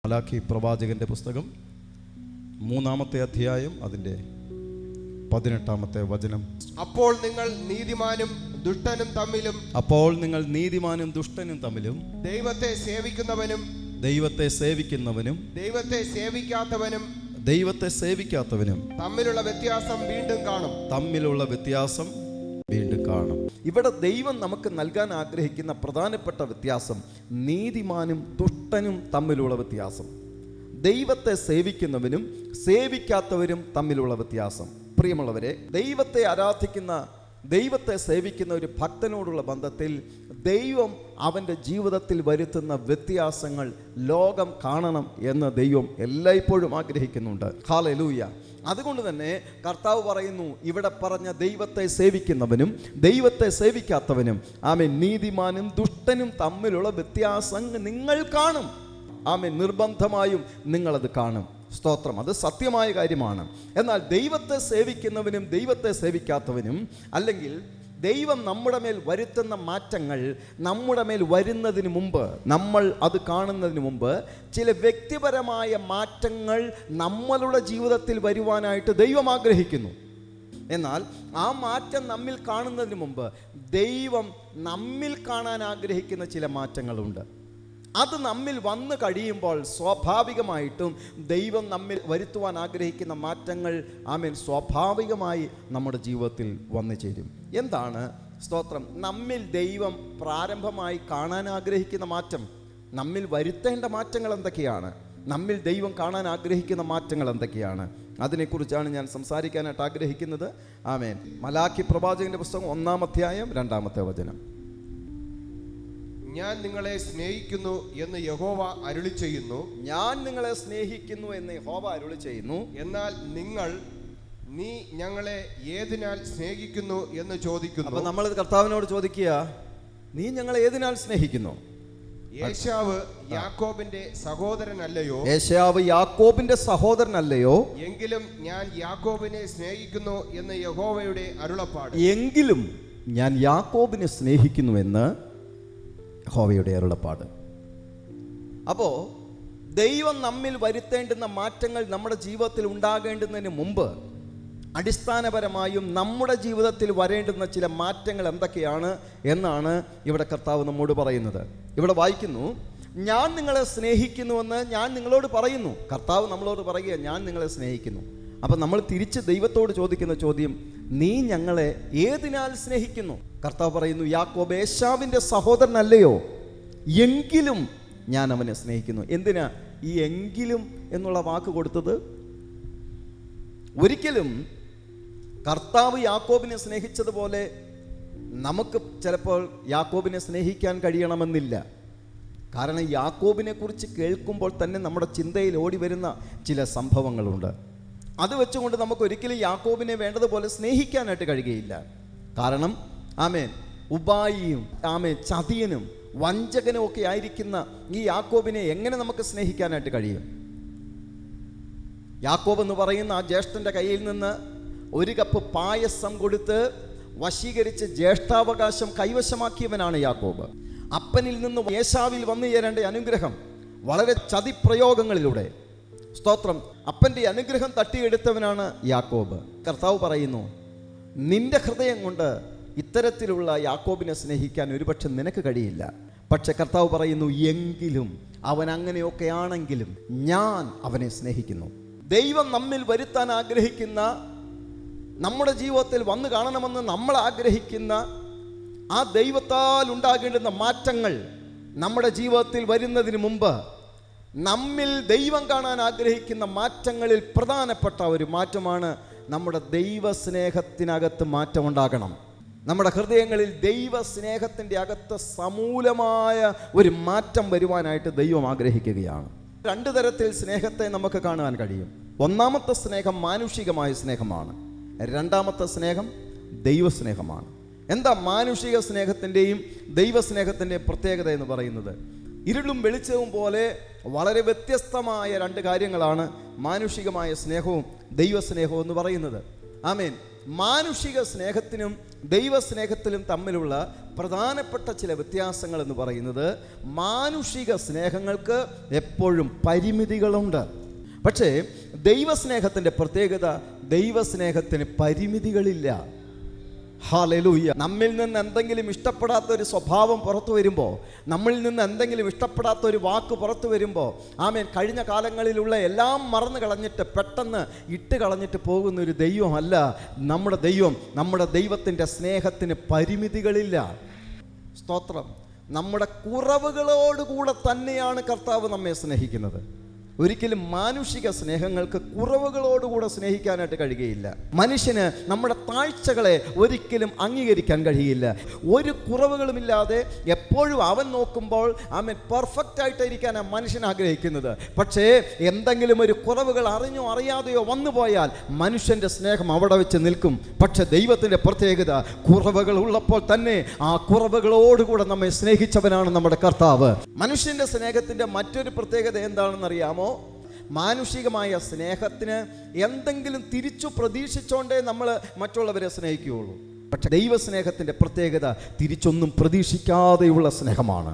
മലാഖി പ്രവാചകന്റെ പുസ്തകം 3-ാമത്തെ അധ്യായം അതിൻ്റെ 18-ാമത്തെ വചനം. അപ്പോൾ നിങ്ങൾ നീതിമാനും ദുഷ്ടനും തമ്മിലും ദൈവത്തെ സേവിക്കുന്നവനും ദൈവത്തെ സേവിക്കാത്തവനും തമ്മിലുള്ള വ്യത്യാസം വീണ്ടും കാണും. ഇവിടെ ദൈവം നമുക്ക് നൽകാൻ ആഗ്രഹിക്കുന്ന പ്രധാനപ്പെട്ട വ്യത്യാസം നീതിമാനും ദുഷ്ടനും തമ്മിലുള്ള വ്യത്യാസം, ദൈവത്തെ സേവിക്കുന്നവനും സേവിക്കാത്തവരും തമ്മിലുള്ള വ്യത്യാസം. പ്രിയമുള്ളവരെ, ദൈവത്തെ ആരാധിക്കുന്ന, ദൈവത്തെ സേവിക്കുന്ന ഒരു ഭക്തനോടുള്ള ബന്ധത്തിൽ ദൈവം അവൻ്റെ ജീവിതത്തിൽ വരുത്തുന്ന വ്യത്യാസങ്ങൾ ലോകം കാണണം എന്ന് ദൈവം എല്ലായ്പ്പോഴും ആഗ്രഹിക്കുന്നുണ്ട്. ഹല്ലേലൂയ. അതുകൊണ്ട് തന്നെ കർത്താവ് പറയുന്നു, ഇവിടെ പറഞ്ഞ ദൈവത്തെ സേവിക്കുന്നവനും ദൈവത്തെ സേവിക്കാത്തവനും, ആമേൻ, നീതിമാനും ദുഷ്ടനും തമ്മിലുള്ള വ്യത്യാസം നിങ്ങൾ കാണും. ആമേൻ, നിർബന്ധമായും നിങ്ങളത് കാണും. സ്തോത്രം. അത് സത്യമായ കാര്യമാണ്. എന്നാൽ ദൈവത്തെ സേവിക്കുന്നവനും ദൈവത്തെ സേവിക്കാത്തവനും, അല്ലെങ്കിൽ ദൈവം നമ്മുടെ മേൽ വരുത്തുന്ന മാറ്റങ്ങൾ നമ്മുടെ മേൽ വരുന്നതിന് മുമ്പ്, നമ്മൾ അത് കാണുന്നതിന് മുമ്പ് ചില വ്യക്തിപരമായ മാറ്റങ്ങൾ നമ്മളുടെ ജീവിതത്തിൽ വരുവാനായിട്ട് ദൈവം ആഗ്രഹിക്കുന്നു. എന്നാൽ ആ മാറ്റം നമ്മിൽ കാണുന്നതിന് മുമ്പ് ദൈവം നമ്മിൽ കാണാൻ ആഗ്രഹിക്കുന്ന ചില മാറ്റങ്ങളുണ്ട്. അത് നമ്മിൽ വന്നു കഴിയുമ്പോൾ സ്വാഭാവികമായിട്ടും ദൈവം നമ്മിൽ വരുത്തുവാൻ ആഗ്രഹിക്കുന്ന മാറ്റങ്ങൾ, ആമേൻ, സ്വാഭാവികമായി നമ്മുടെ ജീവിതത്തിൽ വന്നു ചേരും. എന്താണ്? സ്തോത്രം. നമ്മിൽ ദൈവം പ്രാരംഭമായി കാണാൻ ആഗ്രഹിക്കുന്ന മാറ്റം, നമ്മിൽ വരുത്തേണ്ട മാറ്റങ്ങൾ എന്തൊക്കെയാണ്, നമ്മിൽ ദൈവം കാണാൻ ആഗ്രഹിക്കുന്ന മാറ്റങ്ങൾ എന്തൊക്കെയാണ്, അതിനെക്കുറിച്ചാണ് ഞാൻ സംസാരിക്കാനായിട്ട് ആഗ്രഹിക്കുന്നത്. ആമേൻ. മലാഖി പ്രവാചകന്റെ പുസ്തകം 1-ാം അധ്യായം 2-ാമത്തെ വചനം. ഞാൻ നിങ്ങളെ സ്നേഹിക്കുന്നു എന്ന് യഹോവ അരുളി ചെയ്യുന്നു. ഞാൻ നിങ്ങളെ സ്നേഹിക്കുന്നു എന്ന് യഹോവ അരുളി ചെയ്യുന്നു. എന്നാൽ നീ ഞങ്ങളെ ഏതിനാൽ സ്നേഹിക്കുന്നു എന്ന് ചോദിക്കുന്നു. അപ്പോൾ നമ്മൾ കർത്താവിനോട് ചോദിക്കുക, നീ ഞങ്ങളെ ഏതിനാൽ സ്നേഹിക്കുന്നു? ഏശാവ് യാക്കോബിന്റെ സഹോദരനല്ലയോ? ഏശാവ് യാക്കോബിന്റെ സഹോദരനല്ലയോ? എങ്കിലും ഞാൻ യാക്കോബിനെ സ്നേഹിക്കുന്നു എന്ന് യഹോവയുടെ അരുളപ്പാട്. എങ്കിലും ഞാൻ യാക്കോബിനെ സ്നേഹിക്കുന്നുവെന്ന് യഹോവയുടെ അരുളപ്പാട്. അപ്പോൾ ദൈവം നമ്മിൽ വരുത്തേണ്ടുന്ന മാറ്റങ്ങൾ നമ്മുടെ ജീവിതത്തിൽ ഉണ്ടാകേണ്ടുന്നതിന് മുമ്പ് അടിസ്ഥാനപരമായും നമ്മുടെ ജീവിതത്തിൽ വരേണ്ടുന്ന ചില മാറ്റങ്ങൾ എന്തൊക്കെയാണ് എന്നാണ് ഇവിടെ കർത്താവ് നമ്മോട് പറയുന്നത്. ഇവിടെ വായിക്കുന്നു, ഞാൻ നിങ്ങളെ സ്നേഹിക്കുന്നുവെന്ന് ഞാൻ നിങ്ങളോട് പറയുന്നു. കർത്താവ് നമ്മളോട് പറയുക, ഞാൻ നിങ്ങളെ സ്നേഹിക്കുന്നു. അപ്പം നമ്മൾ തിരിച്ച് ദൈവത്തോട് ചോദിക്കുന്ന ചോദ്യം, നീ ഞങ്ങളെ ഏതിനാൽ സ്നേഹിക്കുന്നു? കർത്താവ് പറയുന്നു, യാക്കോബ് ഏശാവിൻ്റെ സഹോദരനല്ലയോ? എങ്കിലും ഞാൻ അവനെ സ്നേഹിക്കുന്നു. എന്തിനാ ഈ എങ്കിലും എന്നുള്ള വാക്ക് കൊടുത്തത്? ഒരിക്കലും കർത്താവ് യാക്കോബിനെ സ്നേഹിച്ചതുപോലെ നമുക്ക് ചിലപ്പോൾ യാക്കോബിനെ സ്നേഹിക്കാൻ കഴിയണമെന്നില്ല. കാരണം യാക്കോബിനെ കുറിച്ച് കേൾക്കുമ്പോൾ തന്നെ നമ്മുടെ ചിന്തയിൽ ഓടി വരുന്ന ചില സംഭവങ്ങളുണ്ട്. അത് വെച്ചുകൊണ്ട് നമുക്ക് ഒരിക്കലും യാക്കോബിനെ വേണ്ടതുപോലെ സ്നേഹിക്കാനായിട്ട് കഴിയുകയില്ല. കാരണം ആമേൻ, ഉപായിയും ആമേൻ ചതിയനും വഞ്ചകനും ഒക്കെ ആയിരിക്കുന്ന ഈ യാക്കോബിനെ എങ്ങനെ നമുക്ക് സ്നേഹിക്കാനായിട്ട് കഴിയും? യാക്കോബ് എന്ന് പറയുന്ന ആ ജ്യേഷ്ഠൻ്റെ കയ്യിൽ നിന്ന് 1 കപ്പ് പായസം കൊടുത്ത് വശീകരിച്ച് ജ്യേഷ്ഠാവകാശം കൈവശമാക്കിയവനാണ് യാക്കോബ്. അപ്പനിൽ നിന്ന് ഏശാവിൽ വന്നു ചേരേണ്ട അനുഗ്രഹം വളരെ ചതിപ്രയോഗങ്ങളിലൂടെ, സ്തോത്രം, അപ്പൻ്റെ അനുഗ്രഹം തട്ടിയെടുത്തവനാണ് യാക്കോബ്. കർത്താവ് പറയുന്നു, നിന്റെ ഹൃദയം കൊണ്ട് ഇത്തരത്തിലുള്ള യാക്കോബിനെ സ്നേഹിക്കാൻ ഒരുപക്ഷെ നിനക്ക് കഴിയില്ല. പക്ഷെ കർത്താവ് പറയുന്നു, എങ്കിലും അവൻ അങ്ങനെയൊക്കെ ആണെങ്കിലും ഞാൻ അവനെ സ്നേഹിക്കുന്നു. ദൈവം നമ്മിൽ വരുത്താൻ ആഗ്രഹിക്കുന്ന, നമ്മുടെ ജീവിതത്തിൽ വന്നു കാണണമെന്ന് നമ്മൾ ആഗ്രഹിക്കുന്ന ആ ദൈവത്താൽ ഉണ്ടാകേണ്ടുന്ന മാറ്റങ്ങൾ നമ്മുടെ ജീവിതത്തിൽ വരുന്നതിന് മുമ്പ് നമ്മിൽ ദൈവം കാണാൻ ആഗ്രഹിക്കുന്ന മാറ്റങ്ങളിൽ പ്രധാനപ്പെട്ട ഒരു മാറ്റമാണ് നമ്മുടെ ദൈവസ്നേഹത്തിനകത്ത് മാറ്റമുണ്ടാകണം. നമ്മുടെ ഹൃദയങ്ങളിൽ ദൈവസ്നേഹത്തിൻ്റെ അകത്ത് സമൂലമായ ഒരു മാറ്റം വരുവാനായിട്ട് ദൈവം ആഗ്രഹിക്കുകയാണ്. 2 തരത്തിൽ സ്നേഹത്തെ നമുക്ക് കാണുവാൻ കഴിയും. ഒന്നാമത്തെ സ്നേഹം മാനുഷികമായ സ്നേഹമാണ്. 2ാമത്തെ സ്നേഹം ദൈവസ്നേഹമാണ്. എന്താ മാനുഷിക സ്നേഹത്തിൻ്റെയും ദൈവസ്നേഹത്തിൻ്റെയും പ്രത്യേകത എന്ന് പറയുന്നത്? ഇരുളും വെളിച്ചവും പോലെ വളരെ വ്യത്യസ്തമായ 2 കാര്യങ്ങളാണ് മാനുഷികമായ സ്നേഹവും ദൈവസ്നേഹവും എന്ന് പറയുന്നത്. ആമേൻ. മാനുഷിക സ്നേഹത്തിനും ദൈവസ്നേഹത്തിലും തമ്മിലുള്ള പ്രധാനപ്പെട്ട ചില വ്യത്യാസങ്ങൾ എന്ന് പറയുന്നത്, മാനുഷിക സ്നേഹങ്ങൾക്ക് എപ്പോഴും പരിമിതികളുണ്ട്. പക്ഷേ ദൈവസ്നേഹത്തിൻ്റെ പ്രത്യേകത, ദൈവസ്നേഹത്തിന് പരിമിതികളില്ല. ഹല്ലേലൂയ. നമ്മിൽ നിന്ന് എന്തെങ്കിലും ഇഷ്ടപ്പെടാത്തൊരു സ്വഭാവം പുറത്തു വരുമ്പോൾ, നമ്മളിൽ നിന്ന് എന്തെങ്കിലും ഇഷ്ടപ്പെടാത്തൊരു വാക്ക് പുറത്തു വരുമ്പോൾ, ആമേൻ, കഴിഞ്ഞ കാലങ്ങളിലുള്ള എല്ലാം മറന്നു കളഞ്ഞിട്ട് പെട്ടെന്ന് ഇട്ട് കളഞ്ഞിട്ട് പോകുന്നൊരു ദൈവമല്ല നമ്മുടെ ദൈവം. നമ്മുടെ ദൈവത്തിൻ്റെ സ്നേഹത്തിന് പരിമിതികളില്ല. സ്തോത്രം. നമ്മുടെ കുറവുകളോടുകൂടെ തന്നെയാണ് കർത്താവ് നമ്മെ സ്നേഹിക്കുന്നത്. ഒരിക്കലും മാനുഷിക സ്നേഹങ്ങൾക്ക് കുറവുകളോടുകൂടെ സ്നേഹിക്കാനായിട്ട് കഴിയുകയില്ല. മനുഷ്യന് നമ്മുടെ താഴ്ചകളെ ഒരിക്കലും അംഗീകരിക്കാൻ കഴിയില്ല. ഒരു കുറവുകളുമില്ലാതെ എപ്പോഴും അവൻ നോക്കുമ്പോൾ അവൻ പെർഫെക്റ്റ് ആയിട്ടിരിക്കാനാണ് മനുഷ്യൻ ആഗ്രഹിക്കുന്നത്. പക്ഷേ എന്തെങ്കിലും ഒരു കുറവുകൾ അറിഞ്ഞോ അറിയാതെയോ വന്നു പോയാൽ മനുഷ്യൻ്റെ സ്നേഹം അവിടെ വെച്ച് നിൽക്കും. പക്ഷെ ദൈവത്തിൻ്റെ പ്രത്യേകത, കുറവുകൾ ഉള്ളപ്പോൾ തന്നെ ആ കുറവുകളോടുകൂടെ നമ്മെ സ്നേഹിച്ചവനാണ് നമ്മുടെ കർത്താവ്. മനുഷ്യൻ്റെ സ്നേഹത്തിൻ്റെ മറ്റൊരു പ്രത്യേകത എന്താണെന്നറിയാമോ? മാനുഷികമായ സ്നേഹത്തിന് എന്തെങ്കിലും തിരിച്ചു പ്രതീക്ഷിച്ചോണ്ടേ നമ്മൾ മറ്റുള്ളവരെ സ്നേഹിക്കുകയുള്ളൂ. പക്ഷെ ദൈവസ്നേഹത്തിൻ്റെ പ്രത്യേകത തിരിച്ചൊന്നും പ്രതീക്ഷിക്കാതെയുള്ള സ്നേഹമാണ്.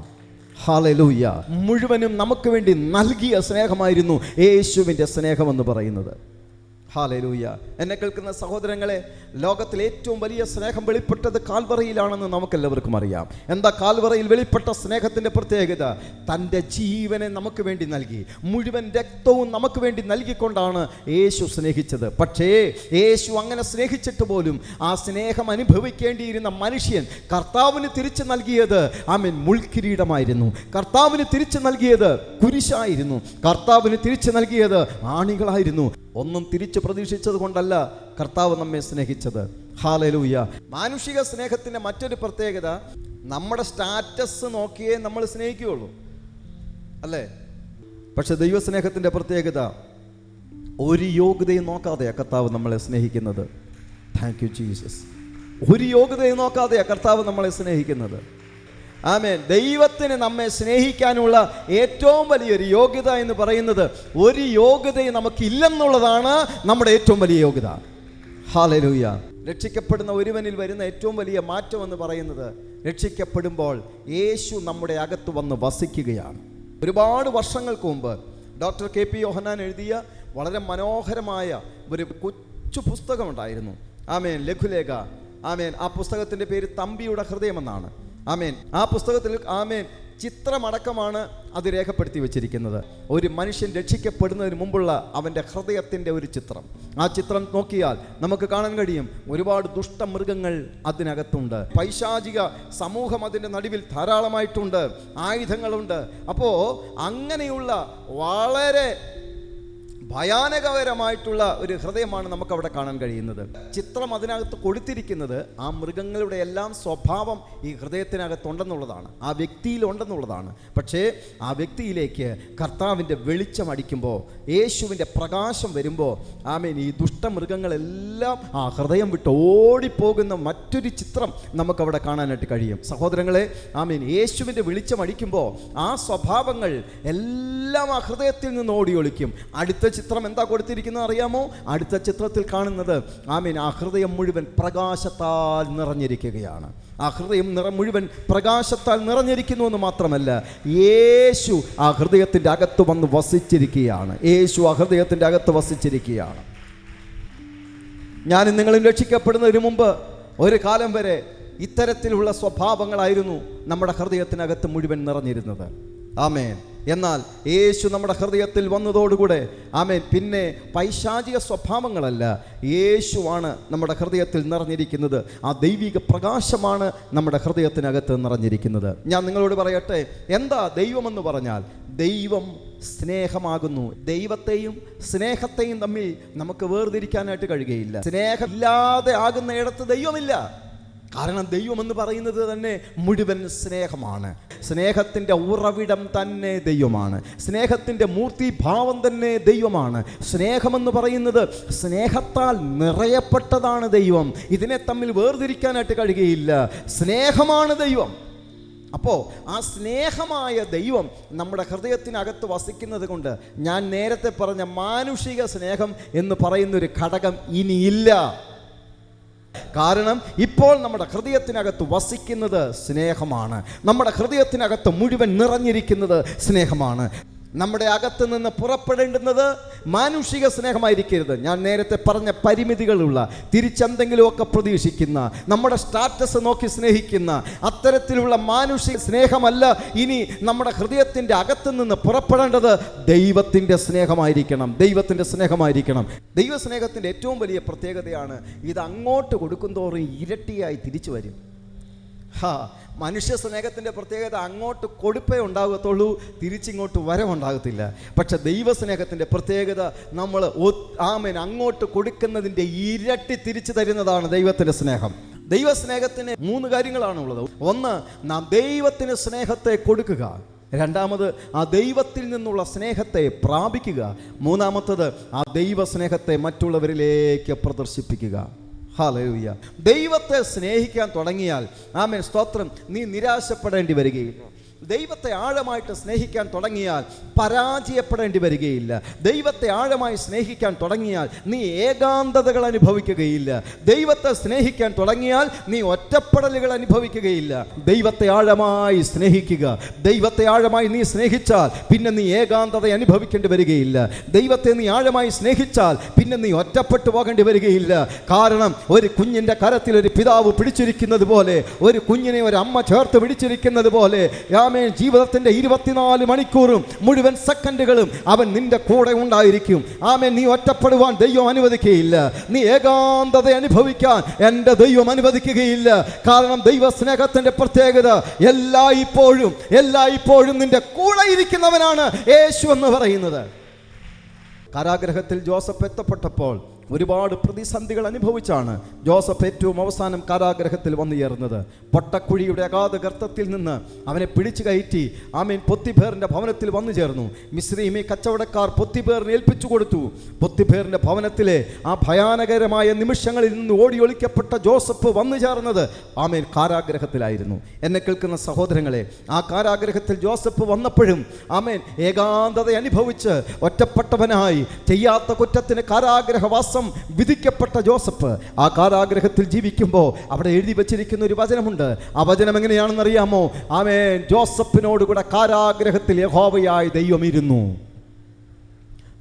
ഹല്ലേലൂയ. മുഴുവനും നമുക്ക് വേണ്ടി നൽകിയ സ്നേഹമായിരുന്നു യേശുവിൻ്റെ സ്നേഹമെന്ന് പറയുന്നത്. ഹല്ലേലൂയ. എന്നെ കേൾക്കുന്ന സഹോദരങ്ങളെ, ലോകത്തിലെ ഏറ്റവും വലിയ സ്നേഹം വെളിപ്പെട്ടത് കാൽവറിയിലാണെന്ന് നമുക്കെല്ലാവർക്കും അറിയാം. എന്താ കാൽവറിയിൽ വെളിപ്പെട്ട സ്നേഹത്തിൻ്റെ പ്രത്യേകത? തൻ്റെ ജീവനെ നമുക്ക് വേണ്ടി നൽകി, മുഴുവൻ രക്തവും നമുക്ക് വേണ്ടി നൽകിക്കൊണ്ടാണ് യേശു സ്നേഹിച്ചത്. പക്ഷേ യേശു അങ്ങനെ സ്നേഹിച്ചിട്ട് പോലും ആ സ്നേഹം അനുഭവിക്കേണ്ടിയിരുന്ന മനുഷ്യൻ കർത്താവിന് തിരിച്ചു നൽകിയത് മുൾക്കിരീടമായിരുന്നു. കർത്താവിന് തിരിച്ചു നൽകിയത് കുരിശായിരുന്നു. കർത്താവിന് തിരിച്ചു നൽകിയത് ആണികളായിരുന്നു. ഒന്നും തിരിച്ചു പ്രതീക്ഷിച്ചത് കൊണ്ടല്ല കർത്താവ് നമ്മെ സ്നേഹിച്ചത്. ഹല്ലേലൂയ. മാനുഷിക സ്നേഹത്തിൻ്റെ മറ്റൊരു പ്രത്യേകത, നമ്മുടെ സ്റ്റാറ്റസ് നോക്കിയേ നമ്മൾ സ്നേഹിക്കുകയുള്ളൂ, അല്ലേ? പക്ഷെ ദൈവസ്നേഹത്തിൻ്റെ പ്രത്യേകത, ഒരു യോഗ്യതയും നോക്കാതെയാണ് കർത്താവ് നമ്മളെ സ്നേഹിക്കുന്നത്. Thank you Jesus. ഒരു യോഗ്യതയും നോക്കാതെയാണ് കർത്താവ് നമ്മളെ സ്നേഹിക്കുന്നത്. ആമേൻ. ദൈവത്തിന് നമ്മെ സ്നേഹിക്കാനുള്ള ഏറ്റവും വലിയൊരു യോഗ്യത എന്ന് പറയുന്നത്, ഒരു യോഗ്യതയും നമുക്കില്ലെന്നുള്ളതാണ് നമ്മുടെ ഏറ്റവും വലിയ യോഗ്യത. ഹല്ലേലൂയ. രക്ഷിക്കപ്പെടുന്ന ഒരുവനിൽ വരുന്ന ഏറ്റവും വലിയ മാറ്റം എന്ന് പറയുന്നത്, രക്ഷിക്കപ്പെടുമ്പോൾ യേശു നമ്മുടെ അകത്ത് വന്ന് വസിക്കുകയാണ്. ഒരുപാട് വർഷങ്ങൾക്ക് മുമ്പ് ഡോക്ടർ KP യോഹന്നാൻ എഴുതിയ വളരെ മനോഹരമായ ഒരു കൊച്ചു പുസ്തകമുണ്ടായിരുന്നു. ആമേൻ. ലഘുലേഖ. ആമേൻ. ആ പുസ്തകത്തിൻ്റെ പേര് തമ്പിയുടെ ഹൃദയം എന്നാണ്. ആമേൻ. ആ പുസ്തകത്തിൽ ആമേൻ ചിത്രമടക്കമാണ് അത് രേഖപ്പെടുത്തി വെച്ചിരിക്കുന്നത്. ഒരു മനുഷ്യൻ രക്ഷിക്കപ്പെടുന്നതിന് മുമ്പുള്ള അവൻ്റെ ഹൃദയത്തിൻ്റെ ഒരു ചിത്രം. ആ ചിത്രം നോക്കിയാൽ നമുക്ക് കാണാൻ കഴിയും, ഒരുപാട് ദുഷ്ടമൃഗങ്ങൾ അതിനകത്തുണ്ട്. പൈശാചിക സമൂഹം അതിൻ്റെ നടുവിൽ ധാരാളമായിട്ടുണ്ട്. ആയുധങ്ങളുണ്ട്. അപ്പോൾ അങ്ങനെയുള്ള വളരെ ഭയാനകപരമായിട്ടുള്ള ഒരു ഹൃദയമാണ് നമുക്കവിടെ കാണാൻ കഴിയുന്നത്. ചിത്രം അതിനകത്ത് കൊടുത്തിരിക്കുന്നത് ആ മൃഗങ്ങളുടെ എല്ലാം സ്വഭാവം ഈ ഹൃദയത്തിനകത്തുണ്ടെന്നുള്ളതാണ്, ആ വ്യക്തിയിലുണ്ടെന്നുള്ളതാണ്. പക്ഷേ ആ വ്യക്തിയിലേക്ക് കർത്താവിൻ്റെ വെളിച്ചം അടിക്കുമ്പോൾ, യേശുവിൻ്റെ പ്രകാശം വരുമ്പോൾ, ആമേൻ, ഈ ദുഷ്ടമൃഗങ്ങളെല്ലാം ആ ഹൃദയം വിട്ട് ഓടിപ്പോകുന്ന മറ്റൊരു ചിത്രം നമുക്കവിടെ കാണാനായിട്ട് കഴിയും. സഹോദരങ്ങളെ, ആമേൻ, യേശുവിൻ്റെ വെളിച്ചം അടിക്കുമ്പോൾ ആ സ്വഭാവങ്ങൾ എല്ലാം ആ ഹൃദയത്തിൽ നിന്ന് ഓടി ഒളിക്കും. അടുത്ത ചിത്രം എന്താ കൊടുത്തിരിക്കുന്നത് അറിയാമോ? അടുത്ത ചിത്രത്തിൽ കാണുന്നത്, ആമേൻ, ആ ഹൃദയം മുഴുവൻ പ്രകാശത്താൽ നിറഞ്ഞിരിക്കുകയാണ്. ആ ഹൃദയം മുഴുവൻ പ്രകാശത്താൽ നിറഞ്ഞിരിക്കുന്നു എന്ന് മാത്രമല്ല, യേശു ആ ഹൃദയത്തിൻ്റെ അകത്ത് വന്ന് വസിച്ചിരിക്കുകയാണ്. യേശു ആ ഹൃദയത്തിൻ്റെ അകത്ത് വസിച്ചിരിക്കുകയാണ്. ഞാനും നിങ്ങളും രക്ഷിക്കപ്പെടുന്നതിന് മുമ്പ് ഒരു കാലം വരെ ഇത്തരത്തിലുള്ള സ്വഭാവങ്ങളായിരുന്നു നമ്മുടെ ഹൃദയത്തിനകത്ത് മുഴുവൻ നിറഞ്ഞിരുന്നത്. ആമേൻ. എന്നാൽ യേശു നമ്മുടെ ഹൃദയത്തിൽ വന്നതോടുകൂടെ, ആമേൻ, പിന്നെ പൈശാചിക സ്വഭാവങ്ങളല്ല, യേശുവാണ് നമ്മുടെ ഹൃദയത്തിൽ നിറഞ്ഞിരിക്കുന്നത്. ആ ദൈവിക പ്രകാശമാണ് നമ്മുടെ ഹൃദയത്തിനകത്ത് നിറഞ്ഞിരിക്കുന്നത്. ഞാൻ നിങ്ങളോട് പറയട്ടെ, എന്താ ദൈവമെന്ന് പറഞ്ഞാൽ? ദൈവം സ്നേഹമാകുന്നു. ദൈവത്തെയും സ്നേഹത്തെയും തമ്മിൽ നമുക്ക് വേർതിരിക്കാനായിട്ട് കഴിയുകയില്ല. സ്നേഹമില്ലാതെ ആകുന്ന ഇടത്ത് ദൈവമില്ല. കാരണം ദൈവമെന്ന് പറയുന്നത് തന്നെ മുഴുവൻ സ്നേഹമാണ്. സ്നേഹത്തിൻ്റെ ഉറവിടം തന്നെ ദൈവമാണ്. സ്നേഹത്തിൻ്റെ മൂർത്തിഭാവം തന്നെ ദൈവമാണ്. സ്നേഹമെന്ന് പറയുന്നത് സ്നേഹത്താൽ നിറയപ്പെട്ടതാണ് ദൈവം. ഇതിനെ തമ്മിൽ വേർതിരിക്കാനായിട്ട് കഴിയുകയില്ല. സ്നേഹമാണ് ദൈവം. അപ്പോൾ ആ സ്നേഹമായ ദൈവം നമ്മുടെ ഹൃദയത്തിനകത്ത് വസിക്കുന്നത് കൊണ്ട്, ഞാൻ നേരത്തെ പറഞ്ഞ മാനുഷിക സ്നേഹം എന്ന് പറയുന്നൊരു ഘടകം ഇനിയില്ല. കാരണം ഇപ്പോൾ നമ്മുടെ ഹൃദയത്തിനകത്ത് വസിക്കുന്നത് സ്നേഹമാണ്. നമ്മുടെ ഹൃദയത്തിനകത്ത് മുഴുവൻ നിറഞ്ഞിരിക്കുന്നത് സ്നേഹമാണ്. നമ്മുടെ അകത്ത് നിന്ന് പുറപ്പെടേണ്ടുന്നത് മാനുഷിക സ്നേഹമായിരിക്കരുത്. ഞാൻ നേരത്തെ പറഞ്ഞ പരിമിതികളുള്ള, തിരിച്ചെന്തെങ്കിലുമൊക്കെ പ്രതീക്ഷിക്കുന്ന, നമ്മുടെ സ്റ്റാറ്റസ് നോക്കി സ്നേഹിക്കുന്ന അത്തരത്തിലുള്ള മാനുഷിക സ്നേഹമല്ല ഇനി നമ്മുടെ ഹൃദയത്തിൻ്റെ അകത്ത് നിന്ന് പുറപ്പെടേണ്ടത്. ദൈവത്തിൻ്റെ സ്നേഹമായിരിക്കണം. ദൈവത്തിൻ്റെ സ്നേഹമായിരിക്കണം. ദൈവസ്നേഹത്തിൻ്റെ ഏറ്റവും വലിയ പ്രത്യേകതയാണ് ഇത് അങ്ങോട്ട് കൊടുക്കുന്തോറും ഇരട്ടിയായി തിരിച്ചു വരും. മനുഷ്യ സ്നേഹത്തിൻ്റെ പ്രത്യേകത അങ്ങോട്ട് കൊടുപ്പേ ഉണ്ടാകത്തുള്ളൂ, തിരിച്ചിങ്ങോട്ട് വരവുണ്ടാകത്തില്ല. പക്ഷെ ദൈവസ്നേഹത്തിൻ്റെ പ്രത്യേകത നമ്മൾ അങ്ങോട്ട് കൊടുക്കുന്നതിൻ്റെ ഇരട്ടി തിരിച്ചു തരുന്നതാണ് ദൈവത്തിൻ്റെ സ്നേഹം. ദൈവസ്നേഹത്തിന് 3 കാര്യങ്ങളാണുള്ളത്. ഒന്ന്, നാം ദൈവത്തിന് സ്നേഹത്തെ കൊടുക്കുക. രണ്ടാമത്, ആ ദൈവത്തിൽ നിന്നുള്ള സ്നേഹത്തെ പ്രാപിക്കുക. മൂന്നാമത്തത്, ആ ദൈവസ്നേഹത്തെ മറ്റുള്ളവരിലേക്ക് പ്രദർശിപ്പിക്കുക. ഹല്ലേലൂയ. ദൈവത്തെ സ്നേഹിക്കാൻ തുടങ്ങിയാൽ, ആമേൻ, സ്തോത്രം, നീ നിരാശപ്പെടേണ്ടി വരികയില്ല. ദൈവത്തെ ആഴമായിട്ട് സ്നേഹിക്കാൻ തുടങ്ങിയാൽ പരാജയപ്പെടേണ്ടി വരികയില്ല. ദൈവത്തെ ആഴമായി സ്നേഹിക്കാൻ തുടങ്ങിയാൽ നീ ഏകാന്തതകൾ അനുഭവിക്കുകയില്ല. ദൈവത്തെ സ്നേഹിക്കാൻ തുടങ്ങിയാൽ നീ ഒറ്റപ്പെടലുകൾ അനുഭവിക്കുകയില്ല. ദൈവത്തെ ആഴമായി സ്നേഹിക്കുക. ദൈവത്തെ ആഴമായി നീ സ്നേഹിച്ചാൽ പിന്നെ നീ ഏകാന്തത അനുഭവിക്കേണ്ടി വരികയില്ല. ദൈവത്തെ നീ ആഴമായി സ്നേഹിച്ചാൽ പിന്നെ നീ ഒറ്റപ്പെട്ടു പോകേണ്ടി വരികയില്ല. കാരണം ഒരു കുഞ്ഞിൻ്റെ കരത്തിൽ ഒരു പിതാവ് പിടിച്ചിരിക്കുന്നത് പോലെ, ഒരു കുഞ്ഞിനെ ഒരു അമ്മ ചേർത്ത് പിടിച്ചിരിക്കുന്നത് പോലെ, ജീവിതത്തിന്റെ 24 മണിക്കൂറും മുഴുവൻ സെക്കൻഡുകളും അവൻ നിന്റെ കൂടെ ഉണ്ടായിരിക്കും. ആമേൻ. നീ ഒറ്റപ്പെടുവാൻ ദൈവം അനുവദിക്കുകയില്ല. നീ ഏകാന്തത അനുഭവിക്കാൻ എൻ്റെ ദൈവം അനുവദിക്കുകയില്ല. കാരണം ദൈവ സ്നേഹത്തിന്റെ പ്രത്യേകത എല്ലായ്പ്പോഴും നിന്റെ കൂടെ ഇരിക്കുന്നവനാണ് യേശു എന്ന് പറയുന്നത്. കാരാഗ്രഹത്തിൽ ജോസഫ് എത്തപ്പെട്ടപ്പോൾ ഒരുപാട് പ്രതിസന്ധികൾ അനുഭവിച്ചാണ് ജോസഫ് ഏറ്റവും അവസാനം കാരാഗ്രഹത്തിൽ വന്നു ചേർന്നത്. പൊട്ടക്കുഴിയുടെ അഗാധ ഗർത്തത്തിൽ നിന്ന് അവനെ പിടിച്ചു കയറ്റി ആമീൻ പൊത്തിഫേറിൻ്റെ ഭവനത്തിൽ വന്നു ചേർന്നു. മിസ്രയീമി കച്ചവടക്കാർ പൊത്തിഫേറിനെ ഏൽപ്പിച്ചു കൊടുത്തു. പൊത്തിഫേറിൻ്റെ ഭവനത്തിലെ ആ ഭയാനകരമായ നിമിഷങ്ങളിൽ നിന്ന് ഓടി ഒളിക്കപ്പെട്ട ജോസഫ് വന്നു ചേർന്നത് ആമീൻ കാരാഗ്രഹത്തിലായിരുന്നു. എന്നെ കേൾക്കുന്ന സഹോദരങ്ങളെ, ആ കാരാഗ്രഹത്തിൽ ജോസഫ് വന്നപ്പോഴും ആമീൻ ഏകാന്തത അനുഭവിച്ച് ഒറ്റപ്പെട്ടവനായി ചെയ്യാത്ത കുറ്റത്തിന് കാരാഗ്രഹവാസം വിധിക്കപ്പെട്ട ജോസഫ് ആ കാരാഗ്രഹത്തിൽ ജീവിക്കുമ്പോൾ അവിടെ എഴുതി വച്ചിരിക്കുന്ന ഒരു വചനമുണ്ട്. ആ വചനം എങ്ങനെയാണെന്ന് അറിയാമോ? ആമേൻ. ജോസഫിനോടുകൂടെ കാരാഗ്രഹത്തിൽ യഹോവയായ ദൈവം ഇരുന്നു.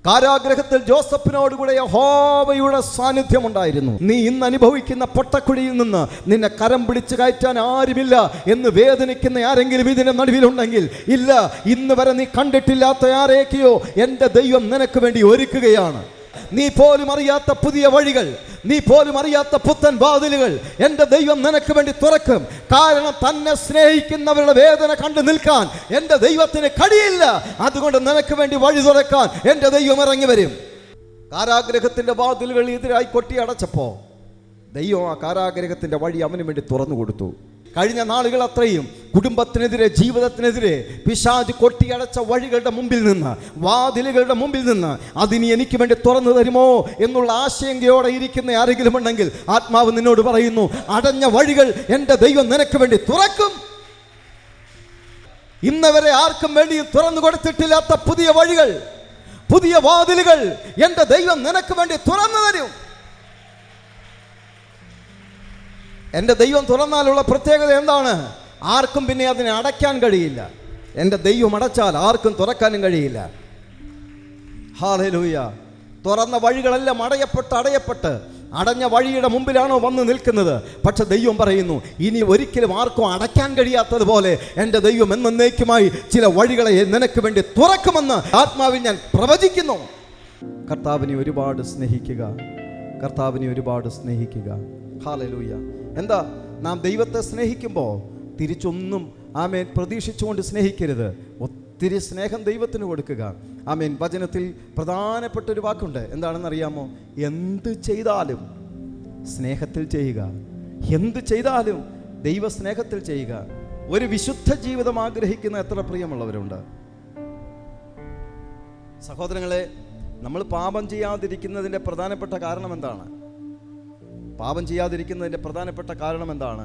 കാരാഗ്രഹത്തിൽ ജോസഫിനോടുകൂടെ യഹോവയുടെ സാന്നിധ്യം ഉണ്ടായിരുന്നു. നീ ഇന്ന് അനുഭവിക്കുന്ന പൊട്ടക്കുഴിയിൽ നിന്ന് നിന്നെ കരം പിടിച്ച് കയറ്റാൻ ആരുമില്ല എന്ന് വേദനിക്കുന്ന ആരെങ്കിലും ഇതിന്റെ നടുവിലുണ്ടെങ്കിൽ, ഇല്ല, ഇന്ന് വരെ നീ കണ്ടിട്ടില്ലാത്ത ആരെയൊക്കെയോ എൻ്റെ ദൈവം നിനക്ക് വേണ്ടി ഒരുക്കുകയാണ്. നീ പോലും അറിയാത്ത പുതിയ വഴികൾ, നീ പോലും അറിയാത്ത പുത്തൻ വാതിലുകൾ എൻ്റെ ദൈവം നിനക്ക് വേണ്ടി തുറക്കും. കാരണം തന്നെ സ്നേഹിക്കുന്നവരുടെ വേദന കണ്ടു നിൽക്കാൻ എൻ്റെ ദൈവത്തിന് കഴിയില്ല. അതുകൊണ്ട് നിനക്ക് വേണ്ടി വഴി തുറക്കാൻ എൻ്റെ ദൈവം ഇറങ്ങി വരും. കാരാഗ്രഹത്തിൻ്റെ വാതിലുകൾ എതിരായി കൊട്ടി അടച്ചപ്പോൾ ദൈവം ആ കാരാഗ്രഹത്തിൻ്റെ വഴി അവന് വേണ്ടി തുറന്നു കൊടുത്തു. കഴിഞ്ഞ നാളുകൾ അത്രയും കുടുംബത്തിനെതിരെ, ജീവിതത്തിനെതിരെ പിശാച് കൊട്ടിയടച്ച വഴികളുടെ മുമ്പിൽ നിന്ന്, വാതിലുകളുടെ മുമ്പിൽ നിന്ന് അതിനി എനിക്ക് വേണ്ടി തുറന്നു തരുമോ എന്നുള്ള ആശങ്കയോടെ ഇരിക്കുന്ന ആരെങ്കിലും ഉണ്ടെങ്കിൽ ആത്മാവ് നിന്നോട് പറയുന്നു, അടഞ്ഞ വഴികൾ എൻ്റെ ദൈവം നിനക്ക് വേണ്ടി തുറക്കും. ഇന്നവരെ ആർക്കും വേണ്ടി തുറന്നു കൊടുത്തിട്ടില്ലാത്ത പുതിയ വഴികൾ, പുതിയ വാതിലുകൾ എൻ്റെ ദൈവം നിനക്ക് വേണ്ടി തുറന്നു തരും. എൻ്റെ ദൈവം തുറന്നാലുള്ള പ്രത്യേകത എന്താണ്? ആർക്കും പിന്നെ അതിനെ അടയ്ക്കാൻ കഴിയില്ല. എൻ്റെ ദൈവം അടച്ചാൽ ആർക്കും തുറക്കാനും കഴിയില്ല. ഹല്ലേലൂയ. തുറന്ന വഴികളെല്ലാം അടയപ്പെട്ട് അടഞ്ഞ വഴിയുടെ മുമ്പിലാണോ വന്ന് നിൽക്കുന്നത്? പക്ഷെ ദൈവം പറയുന്നു, ഇനി ഒരിക്കലും ആർക്കും അടയ്ക്കാൻ കഴിയാത്തതുപോലെ എൻ്റെ ദൈവം എന്നേക്കുമായി ചില വഴികളെ നിനക്ക് വേണ്ടി തുറക്കുമെന്ന് ആത്മാവിൽ ഞാൻ പ്രവചിക്കുന്നു. കർത്താവിനെ ഒരുപാട് സ്നേഹിക്കുക. കർത്താവിനെ ഒരുപാട് സ്നേഹിക്കുക. ഹല്ലേലൂയ. എന്താ? നാം ദൈവത്തെ സ്നേഹിക്കുമ്പോൾ തിരിച്ചൊന്നും ആമേൻ പ്രതീക്ഷിച്ചുകൊണ്ട് സ്നേഹിക്കരുത്. ഒത്തിരി സ്നേഹം ദൈവത്തിന് കൊടുക്കുക. ആമേൻ. വചനത്തിൽ പ്രധാനപ്പെട്ട ഒരു വാക്കുണ്ട്. എന്താണെന്ന് അറിയാമോ? എന്ത് ചെയ്താലും സ്നേഹത്തിൽ ചെയ്യുക. എന്ത് ചെയ്താലും ദൈവ സ്നേഹത്തിൽ ചെയ്യുക. ഒരു വിശുദ്ധ ജീവിതം ആഗ്രഹിക്കുന്ന എത്ര പ്രിയമുള്ളവരുണ്ട്? സഹോദരങ്ങളെ, നമ്മൾ പാപം ചെയ്യാതിരിക്കുന്നതിൻ്റെ പ്രധാനപ്പെട്ട കാരണം എന്താണ്? പാപം ചെയ്യാതിരിക്കുന്നതിൻ്റെ പ്രധാനപ്പെട്ട കാരണം എന്താണ്?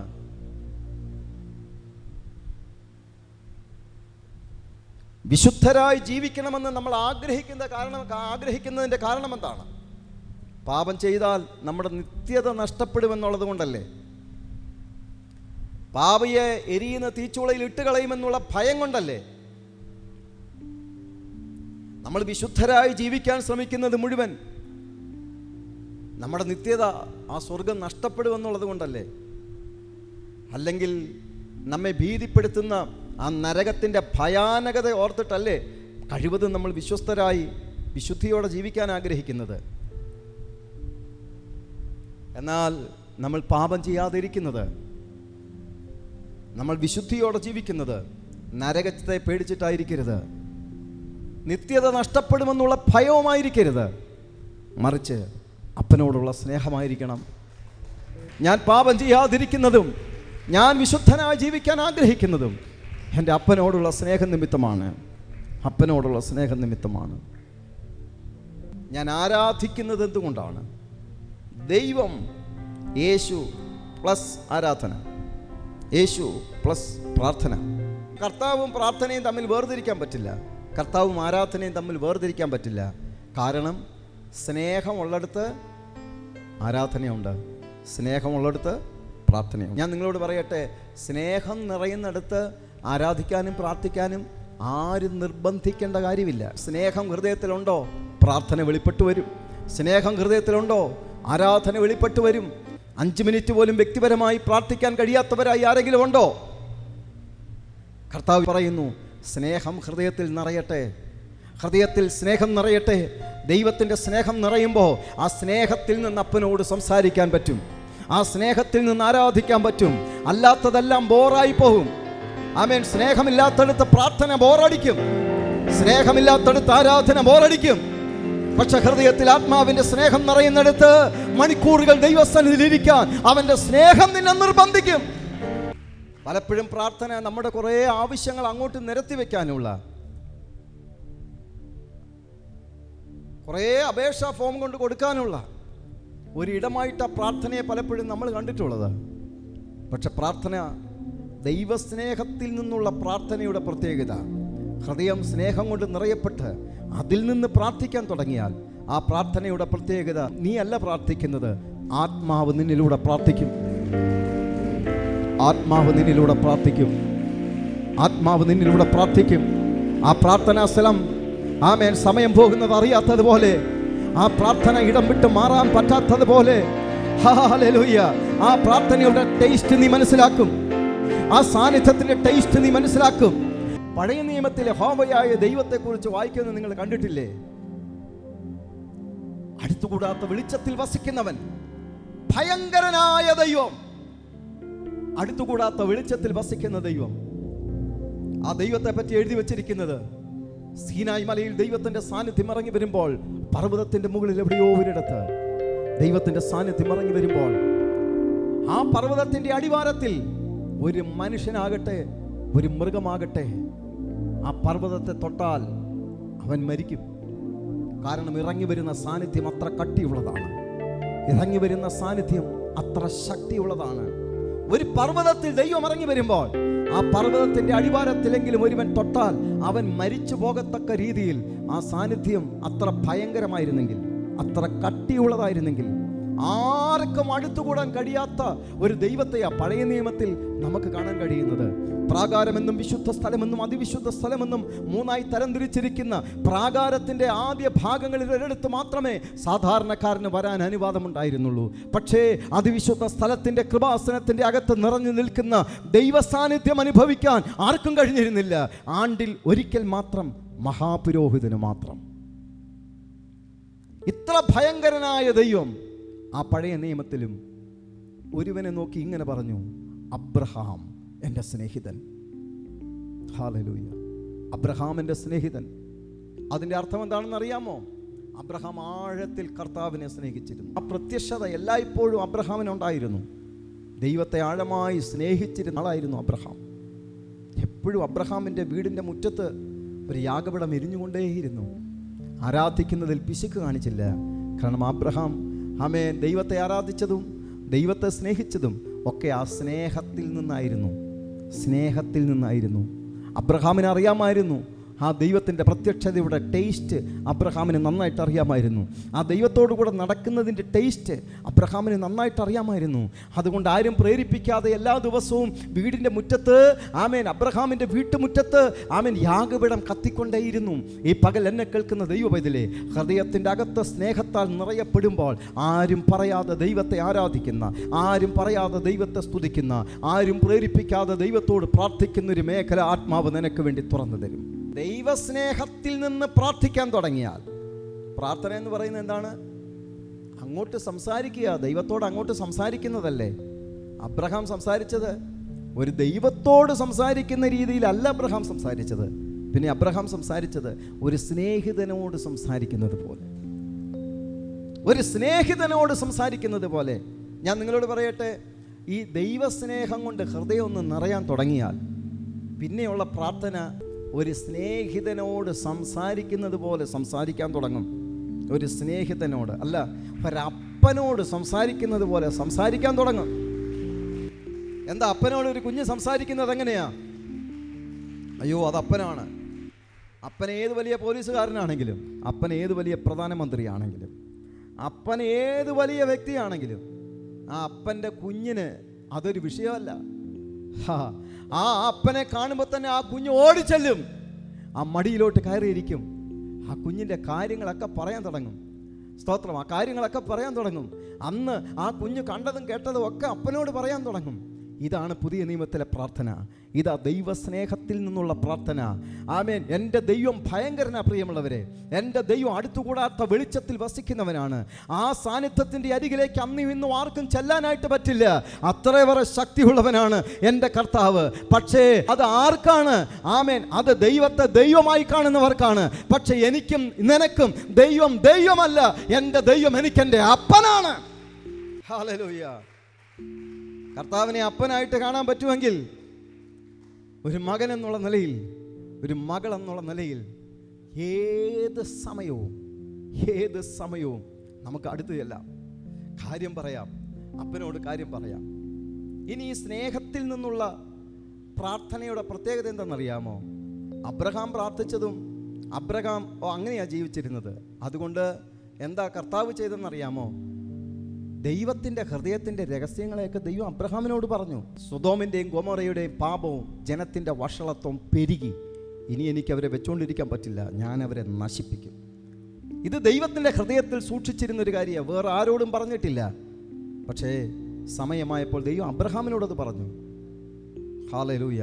വിശുദ്ധരായി ജീവിക്കണമെന്ന് നമ്മൾ ആഗ്രഹിക്കുന്നതിൻ്റെ കാരണം എന്താണ്? പാപം ചെയ്താൽ നമ്മുടെ നിത്യത നഷ്ടപ്പെടുമെന്നുള്ളത് കൊണ്ടല്ലേ? പാപിയെ എരിയുന്ന തീച്ചൂളയിൽ ഇട്ട് കളയുമെന്നുള്ള ഭയം കൊണ്ടല്ലേ? നമ്മൾ വിശുദ്ധരായി ജീവിക്കാൻ ശ്രമിക്കുന്നത് മുഴുവൻ നമ്മുടെ നിത്യത, ആ സ്വർഗം നഷ്ടപ്പെടുമെന്നുള്ളത് കൊണ്ടല്ലേ? അല്ലെങ്കിൽ നമ്മെ ഭീതിപ്പെടുത്തുന്ന ആ നരകത്തിൻ്റെ ഭയാനകത ഓർത്തിട്ടല്ലേ കഴിവതും നമ്മൾ വിശ്വസ്തരായി വിശുദ്ധിയോടെ ജീവിക്കാൻ ആഗ്രഹിക്കുന്നത്? എന്നാൽ നമ്മൾ പാപം ചെയ്യാതിരിക്കുന്നത്, നമ്മൾ വിശുദ്ധിയോടെ ജീവിക്കുന്നത് നരകത്തെ പേടിച്ചിട്ടായിരിക്കരുത്, നിത്യത നഷ്ടപ്പെടുമെന്നുള്ള ഭയവുമായിരിക്കരുത്, മറിച്ച് അപ്പനോടുള്ള സ്നേഹമായിരിക്കണം. ഞാൻ പാപം ചെയ്യാതിരിക്കുന്നതും ഞാൻ വിശുദ്ധനായി ജീവിക്കാൻ ആഗ്രഹിക്കുന്നതും എൻ്റെ അപ്പനോടുള്ള സ്നേഹം നിമിത്തമാണ്. അപ്പനോടുള്ള സ്നേഹം നിമിത്തമാണ്. ഞാൻ ആരാധിക്കുന്നത് എന്തുകൊണ്ടാണ്? ദൈവം, യേശു പ്ലസ് ആരാധന, യേശു പ്ലസ് പ്രാർത്ഥന. കർത്താവും പ്രാർത്ഥനയും തമ്മിൽ വേർതിരിക്കാൻ പറ്റില്ല. കർത്താവും ആരാധനയും തമ്മിൽ വേർതിരിക്കാൻ പറ്റില്ല. കാരണം സ്നേഹമുള്ളിടത്ത് ആരാധനയുണ്ട്, സ്നേഹമുള്ളിടത്ത് പ്രാർത്ഥനയുണ്ട്. ഞാൻ നിങ്ങളോട് പറയട്ടെ, സ്നേഹം നിറയുന്നിടത്ത് ആരാധിക്കാനും പ്രാർത്ഥിക്കാനും ആരും നിർബന്ധിക്കേണ്ട കാര്യമില്ല. സ്നേഹം ഹൃദയത്തിലുണ്ടോ, പ്രാർത്ഥന വെളിപ്പെട്ടു വരും. സ്നേഹം ഹൃദയത്തിലുണ്ടോ, ആരാധന വെളിപ്പെട്ടു വരും. 5 മിനിറ്റ് പോലും വ്യക്തിപരമായി പ്രാർത്ഥിക്കാൻ കഴിയാത്തവരായി ആരെങ്കിലും ഉണ്ടോ? കർത്താവ് പറയുന്നു, സ്നേഹം ഹൃദയത്തിൽ നിറയട്ടെ, ഹൃദയത്തിൽ സ്നേഹം നിറയട്ടെ. ദൈവത്തിൻ്റെ സ്നേഹം നിറയുമ്പോൾ ആ സ്നേഹത്തിൽ നിന്ന് അപ്പനോട് സംസാരിക്കാൻ പറ്റും, ആ സ്നേഹത്തിൽ നിന്ന് ആരാധിക്കാൻ പറ്റും. അല്ലാത്തതെല്ലാം ബോറായി പോകും. ആമേൻ. സ്നേഹമില്ലാത്തടുത്ത് പ്രാർത്ഥന ബോറടിക്കും, സ്നേഹമില്ലാത്തടുത്ത് ആരാധന ബോറടിക്കും. പക്ഷെ ഹൃദയത്തിൽ ആത്മാവിന്റെ സ്നേഹം നിറയുന്നിടത്ത് മണിക്കൂറുകൾ ദൈവസന്നിധിയിൽ ഇരിക്കാൻ അവന്റെ സ്നേഹം നിന്നെ നിർബന്ധിക്കും. പലപ്പോഴും പ്രാർത്ഥന നമ്മുടെ കുറേ ആവശ്യങ്ങൾ അങ്ങോട്ട് നിരത്തി വെക്കാനുള്ള, കുറേ അപേക്ഷാ ഫോം കൊണ്ട് കൊടുക്കാനുള്ള ഒരിടമായിട്ടാണ് പ്രാർത്ഥനയെ പലപ്പോഴും നമ്മൾ കണ്ടിട്ടുള്ളത്. പക്ഷെ പ്രാർത്ഥന ദൈവസ്നേഹത്തിൽ നിന്നുള്ള പ്രാർത്ഥനയുടെ പ്രത്യേകത, ഹൃദയം സ്നേഹം കൊണ്ട് നിറയപ്പെട്ട് അതിൽ നിന്ന് പ്രാർത്ഥിക്കാൻ തുടങ്ങിയാൽ ആ പ്രാർത്ഥനയുടെ പ്രത്യേകത, നീ അല്ല പ്രാർത്ഥിക്കുന്നത്, ആത്മാവ് നിന്നിലൂടെ പ്രാർത്ഥിക്കും. ആത്മാവ് നിന്നിലൂടെ പ്രാർത്ഥിക്കും. ആത്മാവ് നിന്നിലൂടെ പ്രാർത്ഥിക്കും. ആ പ്രാർത്ഥനാ സ്ഥലം ആമേൻ സമയം പോകുന്നത് അറിയാത്തതുപോലെ, ആ പ്രാർത്ഥന ഇടം വിട്ട് മാറാൻ പറ്റാത്തതുപോലെ, ഹല്ലേലൂയ, ആ പ്രാർത്ഥനയുടെ ടേസ്റ്റ് നീ മനസ്സിലാക്കും. ആ സാന്നിധ്യത്തിന്റെ ടേസ്റ്റ് നീ മനസ്സിലാക്കും. പഴയ നിയമത്തിലെ യഹോവയായ ദൈവത്തെക്കുറിച്ച് വായിക്കുന്നത് നിങ്ങൾ കണ്ടിട്ടില്ലേ? അടുത്തുകൂടാത്ത വെളിച്ചത്തിൽ വസിക്കുന്നവൻ, ഭയങ്കരനായ ദൈവം, അടുത്തുകൂടാത്ത വെളിച്ചത്തിൽ വസിക്കുന്ന ദൈവം. ആ ദൈവത്തെ പറ്റി എഴുതി വച്ചിരിക്കുന്നത്, സീനായി മലയിൽ ദൈവത്തിന്റെ സാന്നിധ്യം ഇറങ്ങി വരുമ്പോൾ, പർവ്വതത്തിന്റെ മുകളിൽ എവിടെയോ ഒരിടത്ത് ദൈവത്തിന്റെ സാന്നിധ്യം ഇറങ്ങി വരുമ്പോൾ, ആ പർവ്വതത്തിന്റെ അടിവാരത്തിൽ ഒരു മനുഷ്യനാകട്ടെ ഒരു മൃഗമാകട്ടെ ആ പർവ്വതത്തെ തൊട്ടാൽ അവൻ മരിക്കും. കാരണം ഇറങ്ങി വരുന്ന സാന്നിധ്യം അത്ര കട്ടിയുള്ളതാണ്, ഇറങ്ങി വരുന്ന സാന്നിധ്യം അത്ര ശക്തിയുള്ളതാണ്. ഒരു പർവ്വതത്തിൽ ദൈവം ഇറങ്ങി വരുമ്പോൾ ആ പർവ്വതത്തിന്റെ അടിവാരത്തിലെങ്കിലും ഒരുവൻ തൊട്ടാൽ അവൻ മരിച്ചു പോകത്തക്ക രീതിയിൽ ആ സാന്നിധ്യം അത്ര ഭയങ്കരമായിരുന്നെങ്കിൽ, അത്ര കട്ടിയുള്ളതായിരുന്നെങ്കിൽ, ആർക്കും അടുത്തുകൂടാൻ കഴിയാത്ത ഒരു ദൈവത്തെയാ പഴയ നിയമത്തിൽ നമുക്ക് കാണാൻ കഴിയുന്നത്. പ്രാകാരമെന്നും വിശുദ്ധ സ്ഥലമെന്നും അതിവിശുദ്ധ സ്ഥലമെന്നും 3ആയി തരംതിരിച്ചിരിക്കുന്ന പ്രാകാരത്തിന്റെ ആദ്യ ഭാഗങ്ങളിൽ ഒരിടത്ത് മാത്രമേ സാധാരണക്കാരന് വരാൻ അനുവാദമുണ്ടായിരുന്നുള്ളൂ. പക്ഷേ അതിവിശുദ്ധ സ്ഥലത്തിന്റെ കൃപാസനത്തിന്റെ അകത്ത് നിറഞ്ഞു നിൽക്കുന്ന ദൈവ സാന്നിധ്യം അനുഭവിക്കാൻ ആർക്കും കഴിഞ്ഞിരുന്നില്ല. ആണ്ടിൽ ഒരിക്കൽ മാത്രം മഹാപുരോഹിതന് മാത്രം. ഇത്ര ഭയങ്കരനായ ദൈവം ആ പഴയ നിയമത്തിലും ഒരുവനെ നോക്കി ഇങ്ങനെ പറഞ്ഞു, അബ്രഹാം എൻ്റെ സ്നേഹിതൻ. ഹല്ലേലൂയ. അബ്രഹാം എൻ്റെ സ്നേഹിതൻ. അതിൻ്റെ അർത്ഥം എന്താണെന്ന് അറിയാമോ? അബ്രഹാം ആഴത്തിൽ കർത്താവിനെ സ്നേഹിച്ചിരുന്നു. ആ പ്രത്യക്ഷത എല്ലായ്പ്പോഴും അബ്രഹാമിനുണ്ടായിരുന്നു. ദൈവത്തെ ആഴമായി സ്നേഹിച്ചിരുന്ന ആളായിരുന്നു അബ്രഹാം. എപ്പോഴും അബ്രഹാമിൻ്റെ വീടിൻ്റെ മുറ്റത്ത് ഒരു യാഗപീഠം എരിഞ്ഞുകൊണ്ടേയിരുന്നു. ആരാധിക്കുന്നതിൽ പിശുക്ക് കാണിച്ചില്ല. കാരണം അബ്രഹാം ദൈവത്തെ ആരാധിച്ചതും ദൈവത്തെ സ്നേഹിച്ചതും ഒക്കെ ആ സ്നേഹത്തിൽ നിന്നായിരുന്നു. സ്നേഹത്തിൽ നിന്നായിരുന്നു. അബ്രഹാമിനെ അറിയാമായിരുന്നു ആ ദൈവത്തിൻ്റെ പ്രത്യക്ഷതയുടെ ടേസ്റ്റ് അബ്രഹാമിന് നന്നായിട്ട് അറിയാമായിരുന്നു. ആ ദൈവത്തോടു കൂടെ നടക്കുന്നതിൻ്റെ ടേസ്റ്റ് അബ്രഹാമിന് നന്നായിട്ട് അറിയാമായിരുന്നു. അതുകൊണ്ട് ആരും പ്രേരിപ്പിക്കാതെ എല്ലാ ദിവസവും വീടിൻ്റെ മുറ്റത്ത്, ആമേൻ, അബ്രഹാമിൻ്റെ വീട്ടുമുറ്റത്ത്, ആമേൻ, യാഗപീഠം കത്തിക്കൊണ്ടേയിരുന്നു. ഈ പകൽ എന്നെ കേൾക്കുന്ന ദൈവപൈതലേ, ഹൃദയത്തിൻ്റെ അകത്ത് സ്നേഹത്താൽ നിറയപ്പെടുമ്പോൾ ആരും പറയാതെ ദൈവത്തെ ആരാധിക്കുന്ന, ആരും പറയാതെ ദൈവത്തെ സ്തുതിക്കുന്ന, ആരും പ്രേരിപ്പിക്കാതെ ദൈവത്തോട് പ്രാർത്ഥിക്കുന്നൊരു മേഖല ആത്മാവ് നിനക്ക് വേണ്ടി തുറന്നു തരും. ദൈവസ്നേഹത്തിൽ നിന്ന് പ്രാർത്ഥിക്കാൻ തുടങ്ങിയാൽ, പ്രാർത്ഥന എന്ന് പറയുന്നത് എന്താണ്? അങ്ങോട്ട് സംസാരിക്കുക, ദൈവത്തോട് അങ്ങോട്ട് സംസാരിക്കുന്നതല്ലേ. അബ്രഹാം സംസാരിച്ചത് ഒരു ദൈവത്തോട് സംസാരിക്കുന്ന രീതിയിലല്ല അബ്രഹാം സംസാരിച്ചത്. പിന്നെ അബ്രഹാം സംസാരിച്ചത് ഒരു സ്നേഹിതനോട് സംസാരിക്കുന്നത് പോലെ, ഒരു സ്നേഹിതനോട് സംസാരിക്കുന്നത് പോലെ. ഞാൻ നിങ്ങളോട് പറയട്ടെ, ഈ ദൈവസ്നേഹം കൊണ്ട് ഹൃദയം ഒന്ന് നിറയാൻ തുടങ്ങിയാൽ പിന്നെയുള്ള പ്രാർത്ഥന ഒരു സ്നേഹിതനോട് സംസാരിക്കുന്നത് പോലെ സംസാരിക്കാൻ തുടങ്ങും. ഒരു സ്നേഹിതനോട് അല്ല, ഒരപ്പനോട് സംസാരിക്കുന്നത് പോലെ സംസാരിക്കാൻ തുടങ്ങും. എന്താ അപ്പനോട് ഒരു കുഞ്ഞ് സംസാരിക്കുന്നത് എങ്ങനെയാ? അയ്യോ, അത് അപ്പനാണ്. അപ്പൻ ഏത് വലിയ പോലീസുകാരനാണെങ്കിലും, അപ്പൻ ഏത് വലിയ പ്രധാനമന്ത്രിയാണെങ്കിലും, അപ്പൻ ഏത് വലിയ വ്യക്തിയാണെങ്കിലും, ആ അപ്പൻ്റെ കുഞ്ഞിന് അതൊരു വിഷയമല്ല. ആ അപ്പനെ കാണുമ്പോൾ തന്നെ ആ കുഞ്ഞ് ഓടിച്ചെല്ലും, ആ മടിയിലോട്ട് കയറിയിരിക്കും. ആ കുഞ്ഞിൻ്റെ കാര്യങ്ങളൊക്കെ പറയാൻ തുടങ്ങും. സ്തോത്രം. ആ കാര്യങ്ങളൊക്കെ പറയാൻ തുടങ്ങും. അന്ന് ആ കുഞ്ഞ് കണ്ടതും കേട്ടതും ഒക്കെ അപ്പനോട് പറയാൻ തുടങ്ങും. ഇതാണ് പുതിയ നിയമത്തിലെ പ്രാർത്ഥന. ഇതാ ദൈവസ്നേഹത്തിൽ നിന്നുള്ള പ്രാർത്ഥന. ആമേൻ. എൻ്റെ ദൈവം ഭയങ്കരനാ പ്രിയമുള്ളവരെ. എൻ്റെ ദൈവം അടുത്തുകൂടാത്ത വെളിച്ചത്തിൽ വസിക്കുന്നവനാണ്. ആ സാന്നിധ്യത്തിൻ്റെ അരികിലേക്ക് അന്നും ഇന്നും ആർക്കും ചെല്ലാനായിട്ട് പറ്റില്ല. അത്രയേറെ ശക്തിയുള്ളവനാണ് എൻ്റെ കർത്താവ്. പക്ഷേ അത് ആർക്കാണ്? ആമേൻ, അത് ദൈവത്തെ ദൈവമായി കാണുന്നവർക്കാണ്. പക്ഷേ എനിക്കും നിനക്കും ദൈവം ദൈവമല്ല. എൻ്റെ ദൈവം എനിക്കെൻ്റെ അപ്പനാണ്. ഹല്ലേലൂയ. കർത്താവിനെ അപ്പനായിട്ട് കാണാൻ പറ്റുമെങ്കിൽ ഒരു മകൻ എന്നുള്ള നിലയിൽ, ഒരു മകൾ എന്നുള്ള നിലയിൽ ഏത് സമയവും നമുക്ക് അടുത്ത് ചെല്ലാം, കാര്യം പറയാം, അപ്പനോട് കാര്യം പറയാം. ഇനി ഈ സ്നേഹത്തിൽ നിന്നുള്ള പ്രാർത്ഥനയുടെ പ്രത്യേകത എന്താണെന്നറിയാമോ? അബ്രഹാം പ്രാർത്ഥിച്ചതും അബ്രഹാം അങ്ങനെയാണ് ജീവിച്ചിരുന്നത്. അതുകൊണ്ട് എന്താ കർത്താവ് ചെയ്തെന്നറിയാമോ? ദൈവത്തിൻ്റെ ഹൃദയത്തിൻ്റെ രഹസ്യങ്ങളെയൊക്കെ ദൈവം അബ്രഹാമിനോട് പറഞ്ഞു. സൊദോമിൻ്റെയും ഗൊമോറയുടെയും പാപവും ജനത്തിൻ്റെ വഷളത്വം പെരുകി. ഇനി എനിക്ക് അവരെ വെച്ചുകൊണ്ടിരിക്കാൻ പറ്റില്ല, ഞാൻ അവരെ നശിപ്പിക്കും. ഇത് ദൈവത്തിൻ്റെ ഹൃദയത്തിൽ സൂക്ഷിച്ചിരുന്നൊരു കാര്യമാണ്, വേറെ ആരോടും പറഞ്ഞിട്ടില്ല. പക്ഷേ സമയമായപ്പോൾ ദൈവം അബ്രഹാമിനോടത് പറഞ്ഞു. ഹല്ലേലൂയ.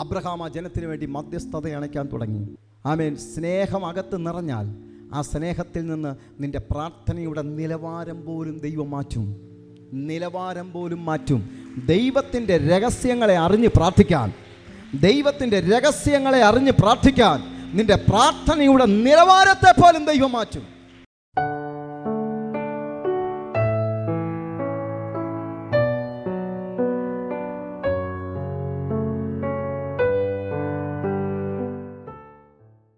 അബ്രഹാം ആ ജനത്തിന് വേണ്ടി മധ്യസ്ഥത അണയ്ക്കാൻ തുടങ്ങി. ആമേൻ. സ്നേഹം അകത്ത് നിറഞ്ഞാൽ ആ സ്നേഹത്തിൽ നിന്ന് നിന്റെ പ്രാർത്ഥനയുടെ നിലവാരം പോലും ദൈവം മാറ്റും. നിലവാരം പോലും മാറ്റും. ദൈവത്തിൻ്റെ രഹസ്യങ്ങളെ അറിഞ്ഞ് പ്രാർത്ഥിക്കാൻ, ദൈവത്തിൻ്റെ രഹസ്യങ്ങളെ അറിഞ്ഞ് പ്രാർത്ഥിക്കാൻ നിന്റെ പ്രാർത്ഥനയുടെ നിലവാരത്തെ പോലും ദൈവം മാറ്റും.